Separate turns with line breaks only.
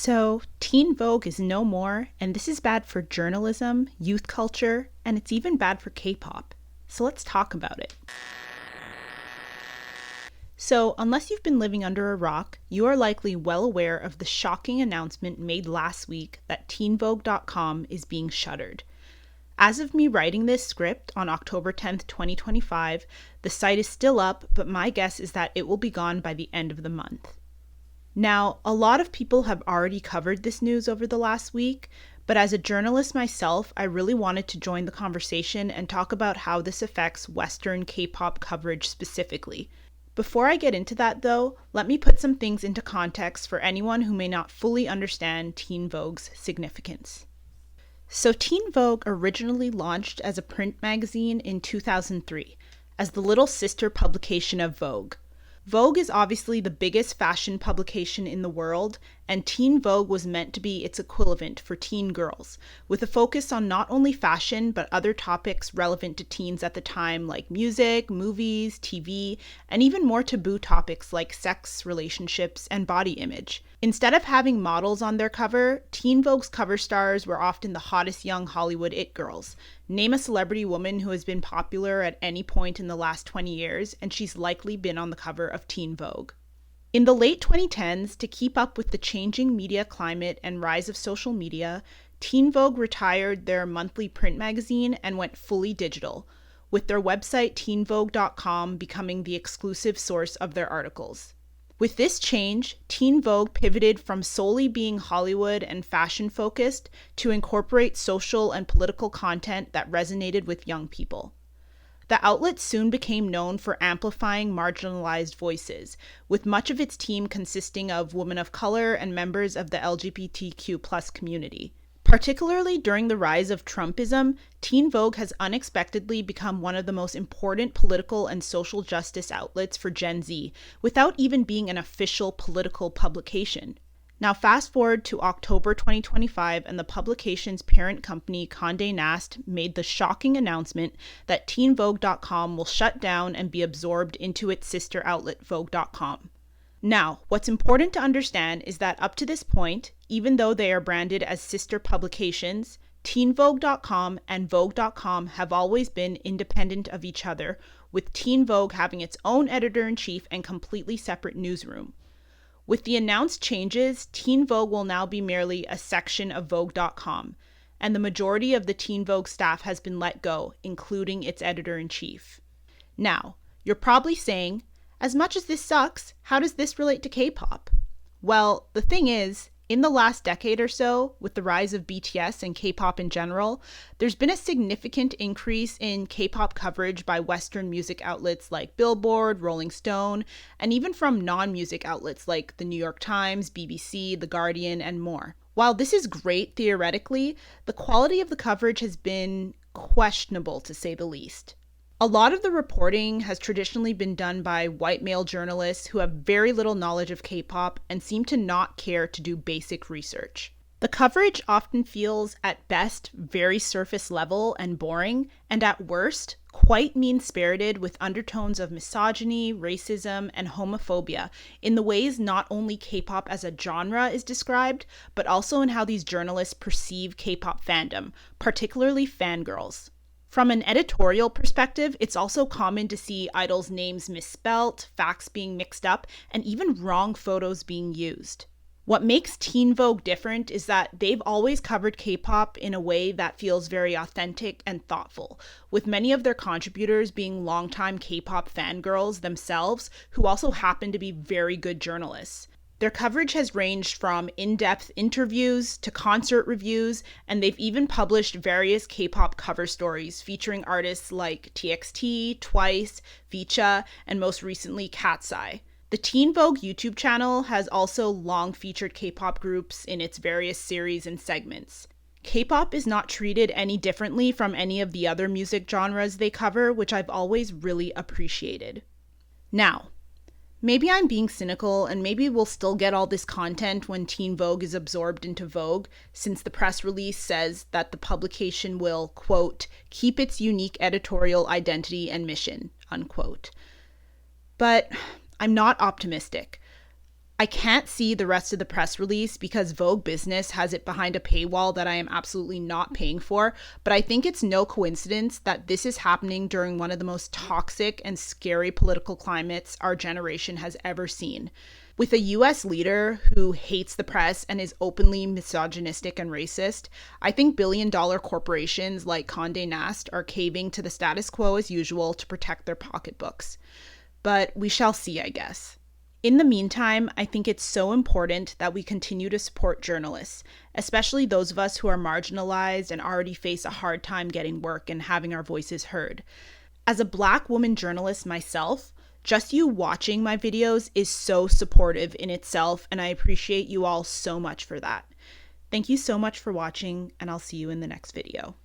So, Teen Vogue is no more, and this is bad for journalism, youth culture, and it's even bad for K-pop. So let's talk about it. So, unless you've been living under a rock, you are likely well aware of the shocking announcement made last week that teenvogue.com is being shuttered. As of me writing this script on October 10th, 2025, the site is still up, but my guess is that it will be gone by the end of the month. Now, a lot of people have already covered this news over the last week, but as a journalist myself, I really wanted to join the conversation and talk about how this affects Western K-pop coverage specifically. Before I get into that though, let me put some things into context for anyone who may not fully understand Teen Vogue's significance. So Teen Vogue originally launched as a print magazine in 2003, as the little sister publication of Vogue. Vogue is obviously the biggest fashion publication in the world, and Teen Vogue was meant to be its equivalent for teen girls, with a focus on not only fashion but other topics relevant to teens at the time like music, movies, TV, and even more taboo topics like sex, relationships, and body image. Instead of having models on their cover, Teen Vogue's cover stars were often the hottest young Hollywood it girls. Name a celebrity woman who has been popular at any point in the last 20 years, and she's likely been on the cover of Teen Vogue. In the late 2010s, to keep up with the changing media climate and rise of social media, Teen Vogue retired their monthly print magazine and went fully digital, with their website teenvogue.com becoming the exclusive source of their articles. With this change, Teen Vogue pivoted from solely being Hollywood and fashion focused to incorporate social and political content that resonated with young people. The outlet soon became known for amplifying marginalized voices, with much of its team consisting of women of color and members of the LGBTQ+ community. Particularly during the rise of Trumpism, Teen Vogue has unexpectedly become one of the most important political and social justice outlets for Gen Z, without even being an official political publication. Now fast forward to October 2025, and the publication's parent company Condé Nast made the shocking announcement that teenvogue.com will shut down and be absorbed into its sister outlet Vogue.com. Now, what's important to understand is that up to this point, even though they are branded as sister publications, teenvogue.com and Vogue.com have always been independent of each other, with Teen Vogue having its own editor-in-chief and completely separate newsroom. With the announced changes, Teen Vogue will now be merely a section of Vogue.com, and the majority of the Teen Vogue staff has been let go, including its editor-in-chief. Now, you're probably saying, as much as this sucks, how does this relate to K-pop? Well, the thing is, in the last decade or so, with the rise of BTS and K-pop in general, there's been a significant increase in K-pop coverage by Western music outlets like Billboard, Rolling Stone, and even from non-music outlets like the New York Times, BBC, The Guardian, and more. While this is great theoretically, the quality of the coverage has been questionable, to say the least. A lot of the reporting has traditionally been done by white male journalists who have very little knowledge of K-pop and seem to not care to do basic research. The coverage often feels, at best, very surface level and boring, and at worst, quite mean-spirited with undertones of misogyny, racism, and homophobia in the ways not only K-pop as a genre is described, but also in how these journalists perceive K-pop fandom, particularly fangirls. From an editorial perspective, it's also common to see idols' names misspelt, facts being mixed up, and even wrong photos being used. What makes Teen Vogue different is that they've always covered K-pop in a way that feels very authentic and thoughtful, with many of their contributors being longtime K-pop fangirls themselves who also happen to be very good journalists. Their coverage has ranged from in-depth interviews to concert reviews, and they've even published various K-pop cover stories featuring artists like TXT, Twice, Vicha, and most recently KATSEYE. The Teen Vogue YouTube channel has also long featured K-pop groups in its various series and segments. K-pop is not treated any differently from any of the other music genres they cover, which I've always really appreciated. Now, maybe I'm being cynical, and maybe we'll still get all this content when Teen Vogue is absorbed into Vogue, since the press release says that the publication will, quote, keep its unique editorial identity and mission, unquote. But I'm not optimistic. I can't see the rest of the press release because Vogue Business has it behind a paywall that I am absolutely not paying for, but I think it's no coincidence that this is happening during one of the most toxic and scary political climates our generation has ever seen. With a US leader who hates the press and is openly misogynistic and racist, I think billion-dollar corporations like Condé Nast are caving to the status quo as usual to protect their pocketbooks. But we shall see, I guess. In the meantime, I think it's so important that we continue to support journalists, especially those of us who are marginalized and already face a hard time getting work and having our voices heard. As a Black woman journalist myself, just you watching my videos is so supportive in itself, and I appreciate you all so much for that. Thank you so much for watching, and I'll see you in the next video.